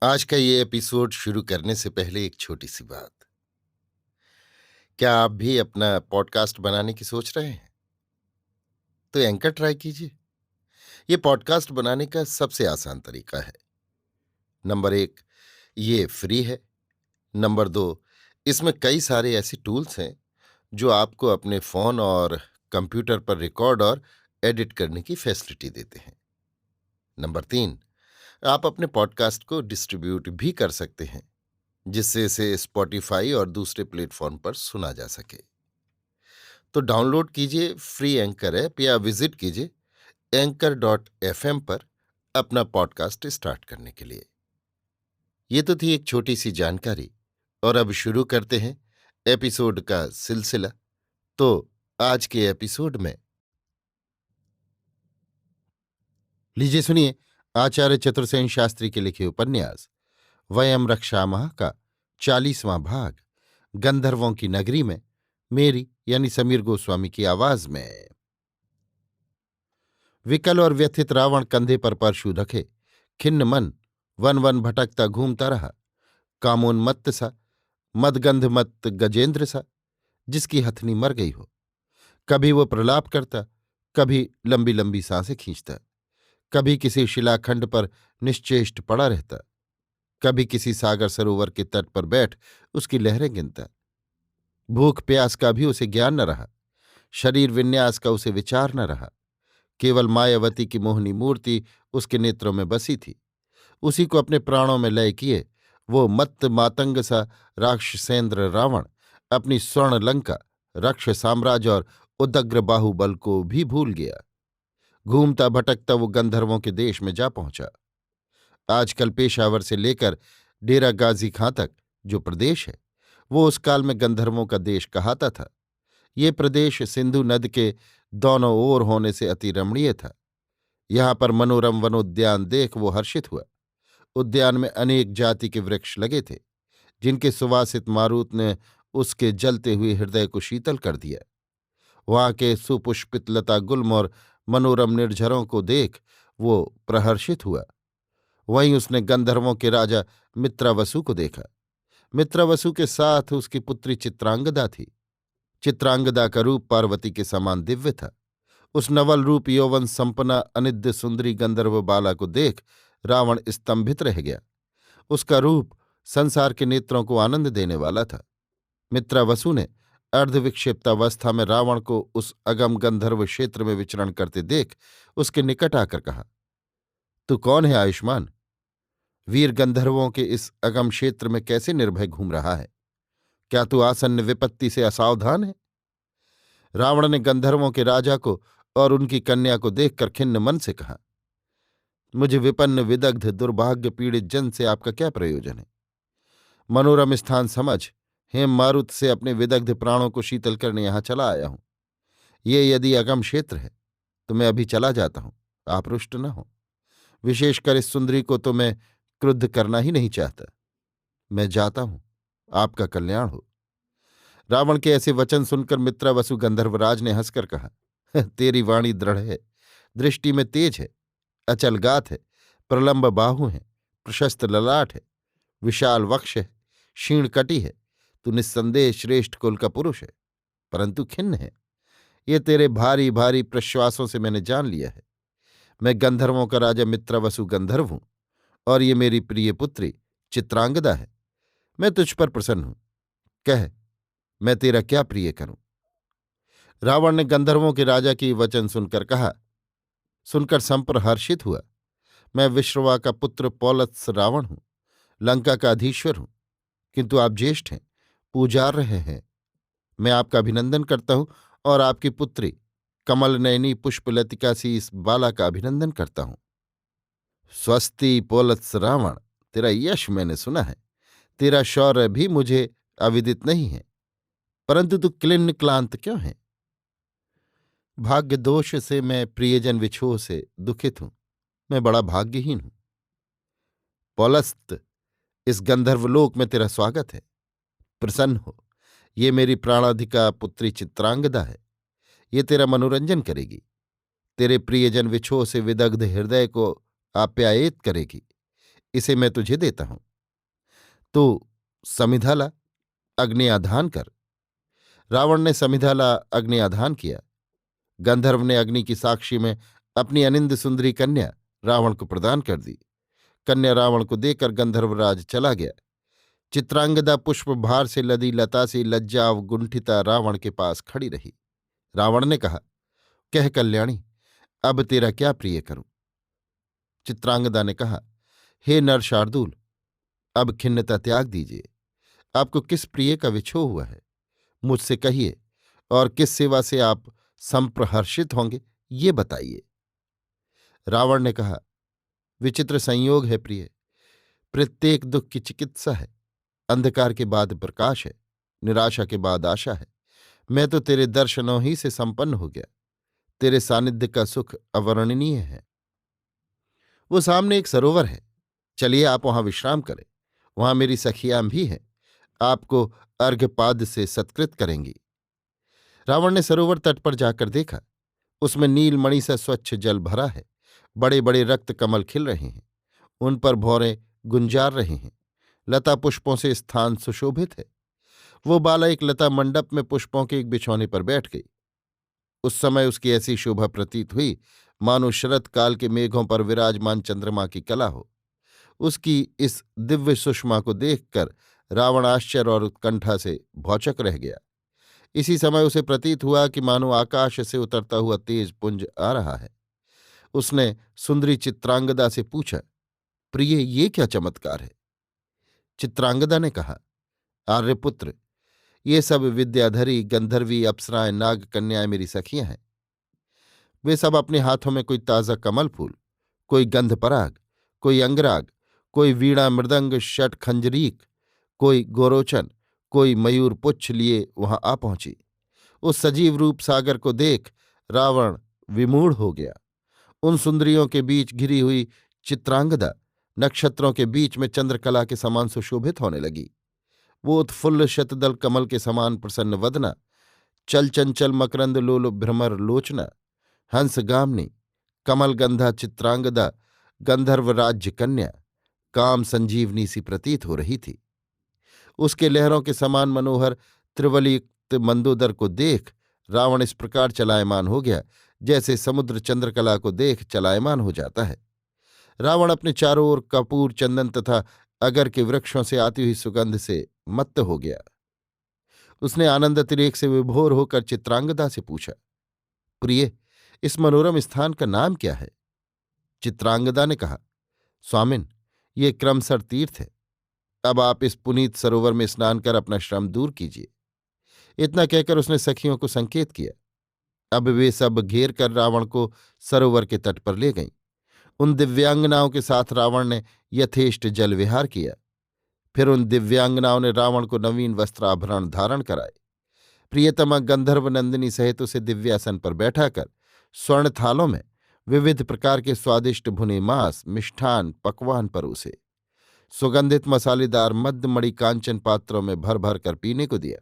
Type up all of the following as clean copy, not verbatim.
आज का ये एपिसोड शुरू करने से पहले एक छोटी सी बात। क्या आप भी अपना पॉडकास्ट बनाने की सोच रहे हैं? तो एंकर ट्राई कीजिए। ये पॉडकास्ट बनाने का सबसे आसान तरीका है। नंबर एक, ये फ्री है। नंबर दो, इसमें कई सारे ऐसे टूल्स हैं जो आपको अपने फोन और कंप्यूटर पर रिकॉर्ड और एडिट करने की फैसिलिटी देते हैं। नंबर तीन, आप अपने पॉडकास्ट को डिस्ट्रीब्यूट भी कर सकते हैं, जिससे इसे स्पॉटिफाई और दूसरे प्लेटफॉर्म पर सुना जा सके। तो डाउनलोड कीजिए फ्री एंकर ऐप या विजिट कीजिए anchor.fm पर अपना पॉडकास्ट स्टार्ट करने के लिए। ये तो थी एक छोटी सी जानकारी, और अब शुरू करते हैं एपिसोड का सिलसिला। तो आज के एपिसोड में लीजिए सुनिए आचार्य चतुर्सेन शास्त्री के लिखे उपन्यास वयम रक्षामः का 40वां भाग, गंधर्वों की नगरी में, मेरी यानी समीर गोस्वामी की आवाज में। विकल और व्यथित रावण कंधे पर परशु रखे खिन्न मन वन वन भटकता घूमता रहा, कामोन्मत्त सा, मदगंधमत्त गजेंद्र सा, जिसकी हथनी मर गई हो। कभी वो प्रलाप करता, कभी लंबी लंबी सांसें खींचता, कभी किसी शिलाखंड पर निश्चेष्ट पड़ा रहता, कभी किसी सागर सरोवर के तट पर बैठ उसकी लहरें गिनता। भूख प्यास का भी उसे ज्ञान न रहा, शरीर विन्यास का उसे विचार न रहा। केवल मायावती की मोहनी मूर्ति उसके नेत्रों में बसी थी। उसी को अपने प्राणों में लय किए वो मत्त मातंग सा राक्षसेंद्र रावण अपनी स्वर्ण लंका, रक्ष साम्राज्य और उदग्र बाहुबल को भी भूल गया। घूमता भटकता वो गंधर्वों के देश में जा पहुंचा। आजकल पेशावर से लेकर डेरा गाजी खां तक जो प्रदेश है, वो उस काल में गंधर्वों का देश कहाता था। ये प्रदेश सिंधु नद के दोनों ओर होने से अति रमणीय था। यहाँ पर मनोरम वनोद्यान देख वो हर्षित हुआ। उद्यान में अनेक जाति के वृक्ष लगे थे, जिनके सुवासित मारुत ने उसके जलते हुए हृदय को शीतल कर दिया। वहां के सुपुष्पित लता गुल्म और मनोरम निर्झरों को देख वो प्रहर्षित हुआ। वहीं उसने गंधर्वों के राजा मित्रावसु को देखा। मित्रावसु के साथ उसकी पुत्री चित्रांगदा थी। चित्रांगदा का रूप पार्वती के समान दिव्य था। उस नवल रूप यौवन संपन्ना अनिद्य सुंदरी गंधर्व बाला को देख रावण स्तंभित रह गया। उसका रूप संसार के नेत्रों को आनंद देने वाला था। मित्रावसु ने अर्धविक्षिप्तावस्था में रावण को उस अगम गंधर्व क्षेत्र में विचरण करते देख उसके निकट आकर कहा, तू कौन है आयुष्मान? वीर गंधर्वों के इस अगम क्षेत्र में कैसे निर्भय घूम रहा है? क्या तू आसन्न विपत्ति से असावधान है? रावण ने गंधर्वों के राजा को और उनकी कन्या को देखकर खिन्न मन से कहा, मुझे विपन्न विदग्ध दुर्भाग्य पीड़ित जन से आपका क्या प्रयोजन है? मनोरम स्थान समझ हेम मारुत से अपने विदग्ध प्राणों को शीतल करने यहां चला आया हूं। ये यदि अगम क्षेत्र है तो मैं अभी चला जाता हूं, आप रुष्ट न हो। विशेषकर इस सुंदरी को तो मैं क्रुद्ध करना ही नहीं चाहता। मैं जाता हूं, आपका कल्याण हो। रावण के ऐसे वचन सुनकर मित्रावसु गंधर्वराज ने हंसकर कहा, तेरी वाणी दृढ़ है, दृष्टि में तेज है, अचल गात है, प्रलंब बाहु है, प्रशस्त ललाट है, विशाल वक्ष है, क्षीण कटी है। तू निस्संदेह श्रेष्ठ कुल का पुरुष है, परंतु खिन्न है। ये तेरे भारी भारी प्रश्वासों से मैंने जान लिया है। मैं गंधर्वों का राजा मित्रावसु गंधर्व हूं, और ये मेरी प्रिय पुत्री चित्रांगदा है। मैं तुझ पर प्रसन्न हूं। कह, मैं तेरा क्या प्रिय करूं? रावण ने गंधर्वों के राजा की वचन सुनकर कहा, सुनकर संप्रहर्षित हुआ। मैं विश्रवा का पुत्र पौलत्स रावण हूं, लंका का अधीश्वर हूं, किंतु आप ज्येष्ठ हैं, पूजार रहे हैं। मैं आपका अभिनंदन करता हूं और आपकी पुत्री कमल नयनी पुष्पलतिका सी इस बाला का अभिनंदन करता हूं। स्वस्ति पौलत्स रावण, तेरा यश मैंने सुना है, तेरा शौर्य भी मुझे अविदित नहीं है, परंतु तू क्लिन्न क्लांत क्यों है? भाग्य दोष से मैं प्रियजन विछोह से दुखित हूं। मैं बड़ा भाग्यहीन हूं। पौलस्त, इस गंधर्वलोक में तेरा स्वागत है। प्रसन्न हो। ये मेरी प्राणाधिका पुत्री चित्रांगदा है। ये तेरा मनोरंजन करेगी, तेरे प्रियजन विछोह से विदग्ध हृदय को आप्यायित करेगी। इसे मैं तुझे देता हूं। तो समिधा ला, अग्नि आधान कर। रावण ने समिधा ला, अग्नि आधान किया। गंधर्व ने अग्नि की साक्षी में अपनी अनिंद सुंदरी कन्या रावण को प्रदान कर दी। कन्या रावण को देकर गंधर्वराज चला गया। चित्रांगदा पुष्प भार से लदी लता सी लज्जा अवगुंठिता रावण के पास खड़ी रही। रावण ने कहा, कह कल्याणी, अब तेरा क्या प्रिय करूं? चित्रांगदा ने कहा, हे नर शार्दूल, अब खिन्नता त्याग दीजिए। आपको किस प्रिय का विछोह हुआ है, मुझसे कहिए, और किस सेवा से आप संप्रहर्षित होंगे, ये बताइए। रावण ने कहा, विचित्र संयोग है प्रिय। प्रत्येक दुख की चिकित्सा है। अंधकार के बाद प्रकाश है, निराशा के बाद आशा है। मैं तो तेरे दर्शनों ही से संपन्न हो गया। तेरे सानिध्य का सुख अवर्णनीय है। वो सामने एक सरोवर है, चलिए आप वहां विश्राम करें। वहां मेरी सखियां भी हैं, आपको अर्घ्यपाद से सत्कृत करेंगी। रावण ने सरोवर तट पर जाकर देखा। उसमें नीलमणि सा स्वच्छ जल भरा है। बड़े बड़े रक्त कमल खिल रहे हैं, उन पर भौरें गुंजार रहे हैं। लता पुष्पों से स्थान सुशोभित है। वो बाला एक लता मंडप में पुष्पों के एक बिछौने पर बैठ गई। उस समय उसकी ऐसी शोभा प्रतीत हुई मानो शरत काल के मेघों पर विराजमान चंद्रमा की कला हो। उसकी इस दिव्य सुषमा को देखकर रावण आश्चर्य और उत्कंठा से भौचक रह गया। इसी समय उसे प्रतीत हुआ कि मानो आकाश से उतरता हुआ तेज पुंज आ रहा है। उसने सुंदरी चित्रांगदा से पूछा, प्रिय, ये क्या चमत्कार है? चित्रांगदा ने कहा, आर्यपुत्र, ये सब विद्याधरी गंधर्वी अप्सराएं नाग कन्याएं मेरी सखियां हैं। वे सब अपने हाथों में कोई ताजा कमल फूल, कोई गंधपराग, कोई अंगराग, कोई वीणा मृदंग षट खंजरीक, कोई गोरोचन, कोई मयूर पुच्छ लिए वहां आ पहुंची। उस सजीव रूप सागर को देख रावण विमूढ़ हो गया। उन सुंदरियों के बीच घिरी हुई चित्रांगदा नक्षत्रों के बीच में चंद्रकला के समान सुशोभित होने लगी। वो उत्फुल्ल शतदल कमल के समान प्रसन्न वदना, चल चंचल मकरंद लोल भ्रमर लोचना, हंसगामिनी, कमलगंधा चित्रांगदा गंधर्व राज्य कन्या काम संजीवनी सी प्रतीत हो रही थी। उसके लहरों के समान मनोहर त्रिवलयुक्त मंदोदर को देख रावण इस प्रकार चलायमान हो गया जैसे समुद्र चंद्रकला को देख चलायमान हो जाता है। रावण अपने चारों ओर कपूर चंदन तथा अगर के वृक्षों से आती हुई सुगंध से मत्त हो गया। उसने आनंद अतिरेक से विभोर होकर चित्रांगदा से पूछा, प्रिय, इस मनोरम स्थान का नाम क्या है? चित्रांगदा ने कहा, स्वामिन, ये क्रमसर तीर्थ है। अब आप इस पुनीत सरोवर में स्नान कर अपना श्रम दूर कीजिए। इतना कहकर उसने सखियों को संकेत किया। अब वे सब घेर कर रावण को सरोवर के तट पर ले गईं। उन दिव्यांगनाओं के साथ रावण ने यथेष्ट जल विहार किया। फिर उन दिव्यांगनाओं ने रावण को नवीन वस्त्राभरण धारण कराए। प्रियतमा गंधर्व नंदिनी सहित उसे दिव्यासन पर बैठाकर स्वर्ण थालों में विविध प्रकार के स्वादिष्ट भुने मांस मिष्ठान पकवान परोसे। सुगंधित मसालेदार मद्य मणि कांचन पात्रों में भर भर कर पीने को दिया।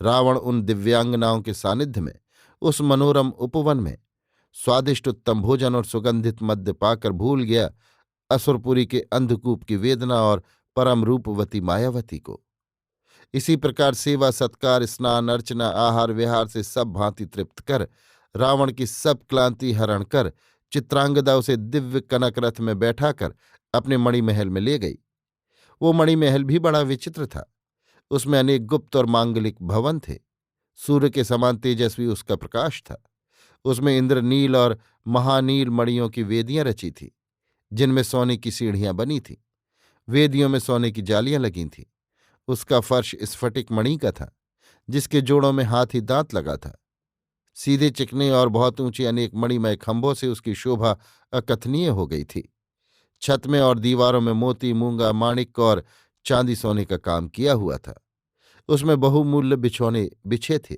रावण उन दिव्यांगनाओं के सानिध्य में उस मनोरम उपवन में स्वादिष्ट उत्तम भोजन और सुगंधित मद्य पाकर भूल गया असुरपुरी के अंधकूप की वेदना और परम रूपवती मायावती को। इसी प्रकार सेवा सत्कार स्नान अर्चना आहार विहार से सब भांति तृप्त कर रावण की सब क्लांति हरण कर चित्रांगदा उसे दिव्य कनक रथ में बैठाकर अपने मणिमहल में ले गई। वो मणिमहल भी बड़ा विचित्र था। उसमें अनेक गुप्त और मांगलिक भवन थे। सूर्य के समान तेजस्वी उसका प्रकाश था। उसमें इंद्रनील और महानील मणियों की वेदियां रची थीं, जिनमें सोने की सीढ़ियां बनी थीं। वेदियों में सोने की जालियां लगी थीं। उसका फर्श स्फटिक मणि का था, जिसके जोड़ों में हाथी दांत लगा था। सीधे चिकने और बहुत ऊंचे अनेक मणिमय खंभों से उसकी शोभा अकथनीय हो गई थी। छत में और दीवारों में मोती मूंगा माणिक और चांदी सोने का काम किया हुआ था। उसमें बहुमूल्य बिछौने बिछे थे।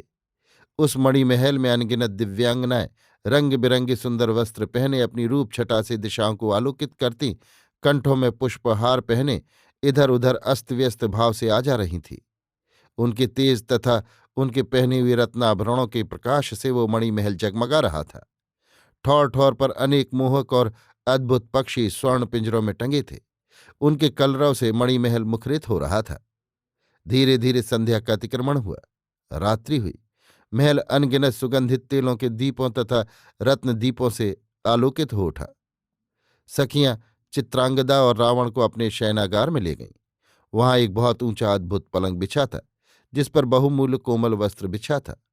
उस मणिमहल में अनगिनत दिव्यांगनाएं रंग बिरंगे सुंदर वस्त्र पहने अपनी रूप छटा से दिशाओं को आलोकित करती, कंठों में पुष्पहार पहने इधर उधर अस्त व्यस्त भाव से आ जा रही थीं। उनके तेज तथा उनके पहने हुए रत्नाभरणों के प्रकाश से वो मणिमहल जगमगा रहा था। ठौर ठौर पर अनेक मोहक और अद्भुत पक्षी स्वर्ण पिंजरों में टंगे थे। उनके कलरव से मणिमहल मुखरित हो रहा था। धीरे धीरे संध्या का अतिक्रमण हुआ, रात्रि हुई। महल अनगिनत सुगंधित तेलों के दीपों तथा रत्न दीपों से आलोकित हो उठा। सखियां चित्रांगदा और रावण को अपने शयनागार में ले गईं। वहां एक बहुत ऊंचा अद्भुत पलंग बिछा था, जिस पर बहुमूल्य कोमल वस्त्र बिछा था।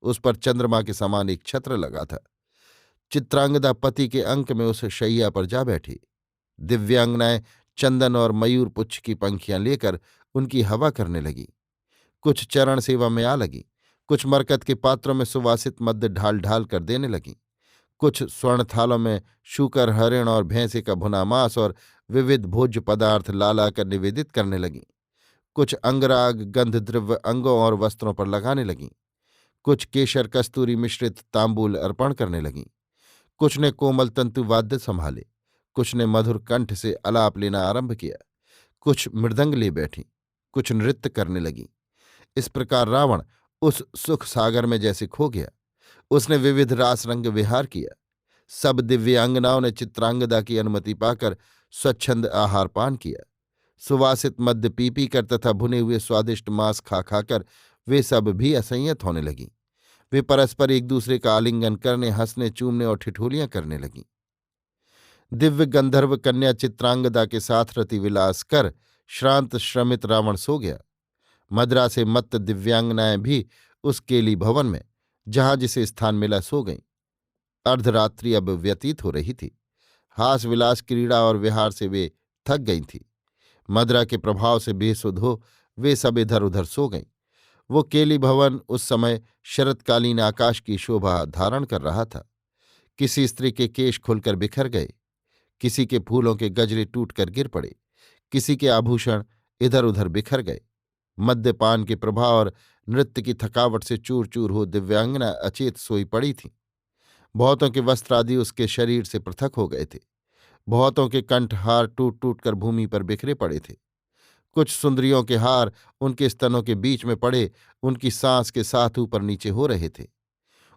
उस पर चंद्रमा के समान एक छत्र लगा था। चित्रांगदा पति के अंक में उस शैया पर जा बैठी। दिव्यांगनाएं चंदन और मयूर पुच्छ की पंखियां लेकर उनकी हवा करने लगी। कुछ चरण सेवा में आ लगी, कुछ मरकत के पात्रों में सुवासित मद्य ढाल ढाल कर देने लगी, कुछ स्वर्ण थालों में शूकर, हरिण और भैंसे का भुना मांस और विविध भोज्य पदार्थ ला ला कर निवेदित करने लगीं। कुछ अंगराग गंधद्रव्य अंगों और वस्त्रों पर लगाने लगीं। कुछ केशर कस्तूरी मिश्रित तांबूल अर्पण करने लगीं। कुछ ने कोमल तंतु वाद्य संभाले, कुछ ने मधुर कंठ से अलाप लेना आरंभ किया, कुछ मृदंग ले बैठी, कुछ नृत्य करने लगीं। इस प्रकार रावण उस सुख सागर में जैसे खो गया। उसने विविध रास रंग विहार किया। सब दिव्यांगनाओं ने चित्रांगदा की अनुमति पाकर स्वच्छंद आहार पान किया। सुवासित मद्य पी पी कर तथा भुने हुए स्वादिष्ट मांस खा खाकर वे सब भी असंयत होने लगीं। वे परस्पर एक दूसरे का आलिंगन करने, हंसने, चूमने और ठिठोलियां करने लगीं। दिव्य गंधर्व कन्या चित्रांगदा के साथ रतिविलास कर श्रांत श्रमित रावण सो गया। मदरा से मत्त दिव्यांगनाएं भी उस केली भवन में, जहां जिसे स्थान मिला, सो गईं। अर्धरात्रि अब व्यतीत हो रही थी। हास विलास, क्रीड़ा और विहार से वे थक गई थीं। मदरा के प्रभाव से बेसुध हो वे सब इधर उधर सो गईं। वो केली भवन उस समय शरतकालीन आकाश की शोभा धारण कर रहा था। किसी स्त्री के केश खुलकर बिखर गए, किसी के फूलों के गजरे टूटकर गिर पड़े, किसी के आभूषण इधर उधर बिखर गए। मद्यपान के प्रभाव और नृत्य की थकावट से चूर चूर हो दिव्यांगना अचेत सोई पड़ी थी। बहुतों के वस्त्र आदि उसके शरीर से पृथक हो गए थे। बहुतों के कंठहार टूट टूट कर भूमि पर बिखरे पड़े थे। कुछ सुंदरियों के हार उनके स्तनों के बीच में पड़े उनकी सांस के साथ ऊपर नीचे हो रहे थे।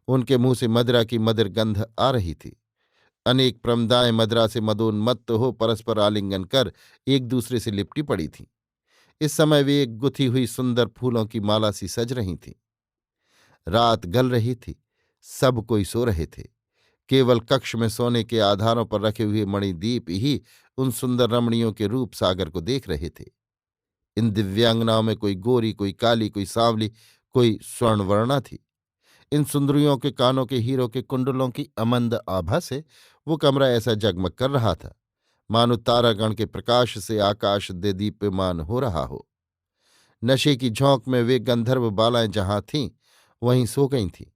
उनके मुंह से मदिरा की मदिर गंध आ रही थी। अनेक प्रमदाएं मदिरा से मदोन्मत्त हो परस्पर आलिंगन कर एक दूसरे से लिपटी पड़ी थीं। इस समय वे एक गुथी हुई सुंदर फूलों की माला सी सज रही थीं। रात गल रही थी। सब कोई सो रहे थे। केवल कक्ष में सोने के आधारों पर रखे हुए मणिदीप ही उन सुंदर रमणियों के रूप सागर को देख रहे थे। इन दिव्यांगनाओं में कोई गोरी, कोई काली, कोई सांवली, कोई स्वर्णवर्णा थी। इन सुंदरियों के कानों के हीरों के कुंडलों की अमंद आभा से वो कमरा ऐसा जगमग कर रहा था मानो तारागण के प्रकाश से आकाश दीप्यमान हो रहा हो। नशे की झोंक में वे गंधर्व बालाएं जहां थीं वहीं सो गई थीं।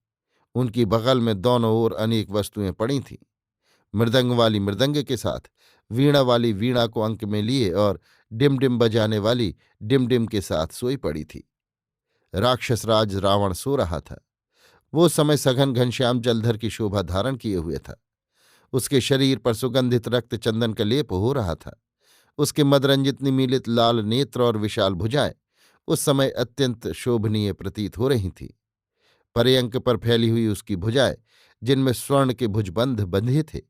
उनकी बगल में दोनों ओर अनेक वस्तुएं पड़ी थीं। मृदंग वाली मृदंग के साथ, वीणा वाली वीणा को अंक में लिए और डिमडिम बजाने वाली डिमडिम के साथ सोई पड़ी थी। राक्षसराज रावण सो रहा था। वो समय सघन घनश्याम जलधर की शोभा धारण किए हुए था। उसके शरीर पर सुगंधित रक्त चंदन का लेप हो रहा था। उसके मदरंजित निमीलित लाल नेत्र और विशाल भुजाएं उस समय अत्यंत शोभनीय प्रतीत हो रही थीं। पर्यंक पर फैली हुई उसकी भुजाएं, जिनमें स्वर्ण के भुजबंध बंधे थे,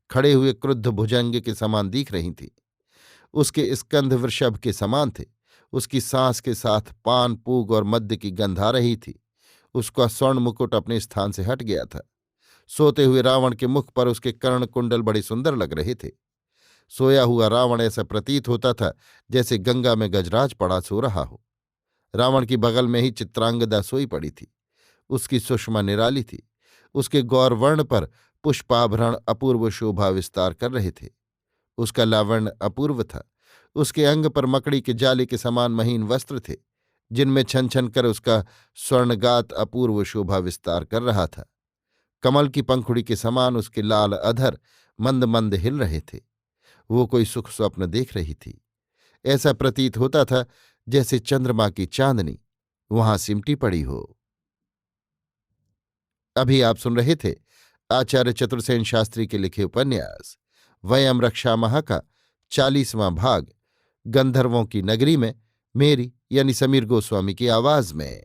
खड़े हुए क्रुद्ध भुजंग के समान दिख रही थीं। उसके स्कंध वृषभ के समान थे। उसकी सांस के साथ पान, पूग और मद्य की गंध आ रही थी। उसका स्वर्ण मुकुट अपने स्थान से हट गया था। सोते हुए रावण के मुख पर उसके कर्ण कुंडल बड़े सुंदर लग रहे थे। सोया हुआ रावण ऐसा प्रतीत होता था जैसे गंगा में गजराज पड़ा सो रहा हो। रावण की बगल में ही चित्रांगदा सोई पड़ी थी। उसकी सुषमा निराली थी। उसके गौरवर्ण पर पुष्पाभरण अपूर्व शोभा विस्तार कर रहे थे। उसका लावण्य अपूर्व था। उसके अंग पर मकड़ी के जाले के समान महीन वस्त्र थे, जिनमें छन छन कर उसका स्वर्णगात अपूर्व शोभा विस्तार कर रहा था। कमल की पंखुड़ी के समान उसके लाल अधर मंद मंद हिल रहे थे। वो कोई सुख स्वप्न देख रही थी। ऐसा प्रतीत होता था जैसे चंद्रमा की चांदनी वहां सिमटी पड़ी हो। अभी आप सुन रहे थे आचार्य चतुर्सेन शास्त्री के लिखे उपन्यास वयम रक्षामः का 40वां भाग गंधर्वों की नगरी में, मेरी यानी समीर गोस्वामी की आवाज में।